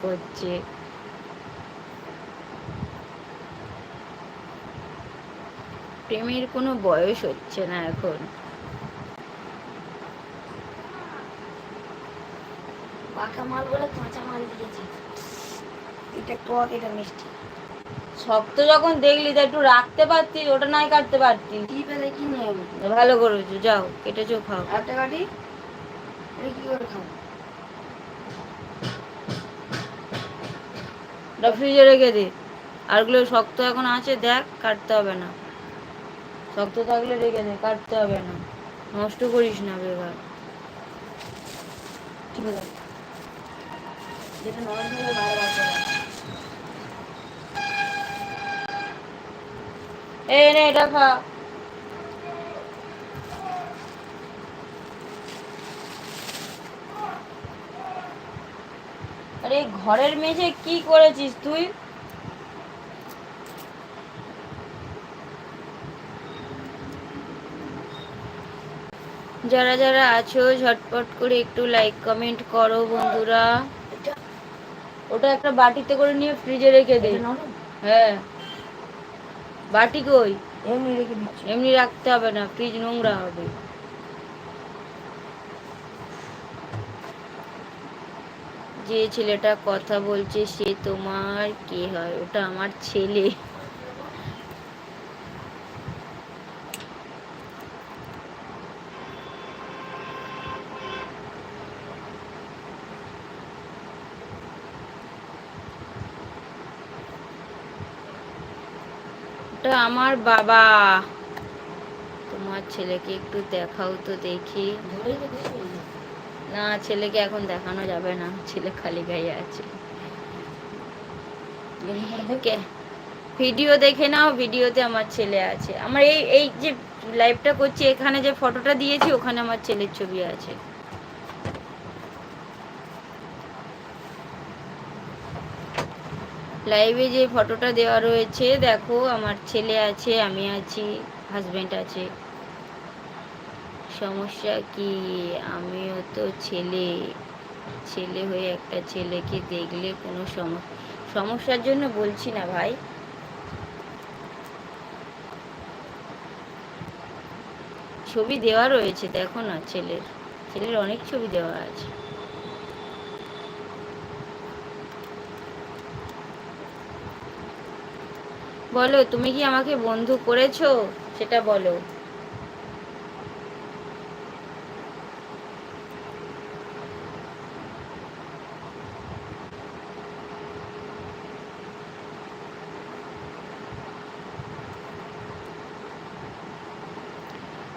করছে। প্রেমের কোনো বয়স হচ্ছে না এখন। পাকা মাল বলে কাঁচা মাল দিয়েছে, এটা টক এটা মিষ্টি। শক্ত যখন দেখলি তা একটু রাখতে পারতিস, ওটা নাই কাটতে পারতিস। টিপে দেখি নিয়ে যাবো। ভালো করেছো, যাও কেটেছো খাও। একটা কাটি, এটা কি করে খাবো? ওটা ফ্রিজে রেখে দে। আরগুলো শক্ত এখন আছে, দেখ কাটতে হবে না। শক্ত থাকলে রেখে দে, কাটতে হবে না। নষ্ট করিস না বেকার। টিপে দেখ, যেটা নরম থাকবে বাইরে বার করে। এই নে এটা খা। আরে ঘরের মেঝে কি করেছিস তুই? যারা যারা আছো ঝটপট করে একটু লাইক কমেন্ট করো বন্ধুরা। ওটা একটা বাটিতে করে নিয়ে ফ্রিজে রেখে দে। হ্যাঁ, বাটি কই? এমনি রেখে দিচ্ছি। এমনি রাখতে হবে না, ফ্রিজ নোংরা হবে। যে ছেলেটা কথা বলছে সে তোমার কে হয়? ওটা আমার ছেলে। ওটা আমার বাবা। তোমার ছেলেকে একটু দেখাও তো দেখি। না, ছেলেকে এখন দেখানো যাবে না, ছেলে খালি গায়ে আছে। ভিডিও দেখে নাও, ভিডিওতে আমার ছেলে আছে। আমার এই এই যে লাইভটা করছি, এখানে যে ফটোটা দিয়েছি ওখানে আমার ছেলের ছবি আছে। লাইভে যে ফটোটা দেওয়া রয়েছে দেখো, আমার ছেলে আছে, আমি আছি, হাজবেন্ড আছে। সমস্যা কি? আমিও তো ছেলে, ছেলে হয়ে একটা ছেলেকে দেখলে কোনো সমস্যার জন্য বলছি না ভাই। ছবি দেওয়া রয়েছে, দেখো না, ছেলের ছেলের অনেক ছবি দেওয়া আছে। বলো, তুমি কি আমাকে বন্ধু করেছো? সেটা বলো।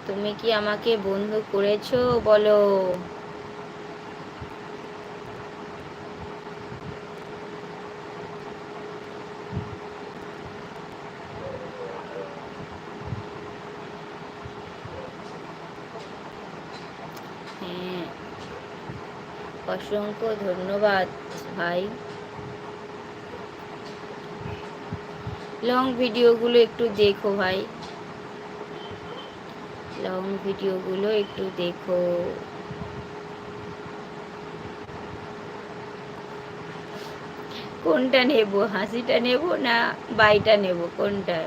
তুমি কি আমাকে বন্ধু করেছো বলো। হ্যাঁ, অসংখ্য ধন্যবাদ ভাই। লং ভিডিওগুলো একটু দেখো ভাই, লং ভিডিওগুলো একটু দেখো। কোনটা নেব, হাসিটা নেব না বাইটা নেব, কোনটা?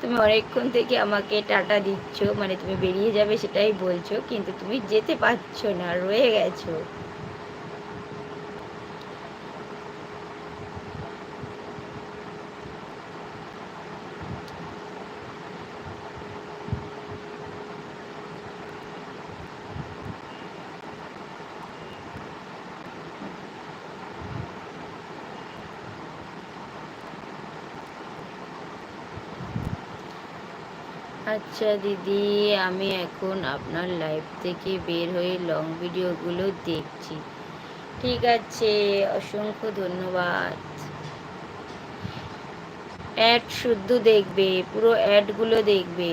তুমি অনেকক্ষণ থেকে আমাকে টাটা দিচ্ছ, মানে তুমি বেরিয়ে যাবে সেটাই বলছো, কিন্তু তুমি যেতে পারছো না, রয়ে গেছো। আচ্ছা দিদি, আমি এখন আপনার লাইভ থেকে বের হয়ে লং ভিডিওগুলো দেখছি। ঠিক আছে, অসংখ্য ধন্যবাদ। অ্যাড শুদ্ধ দেখবে, পুরো অ্যাডগুলো দেখবে।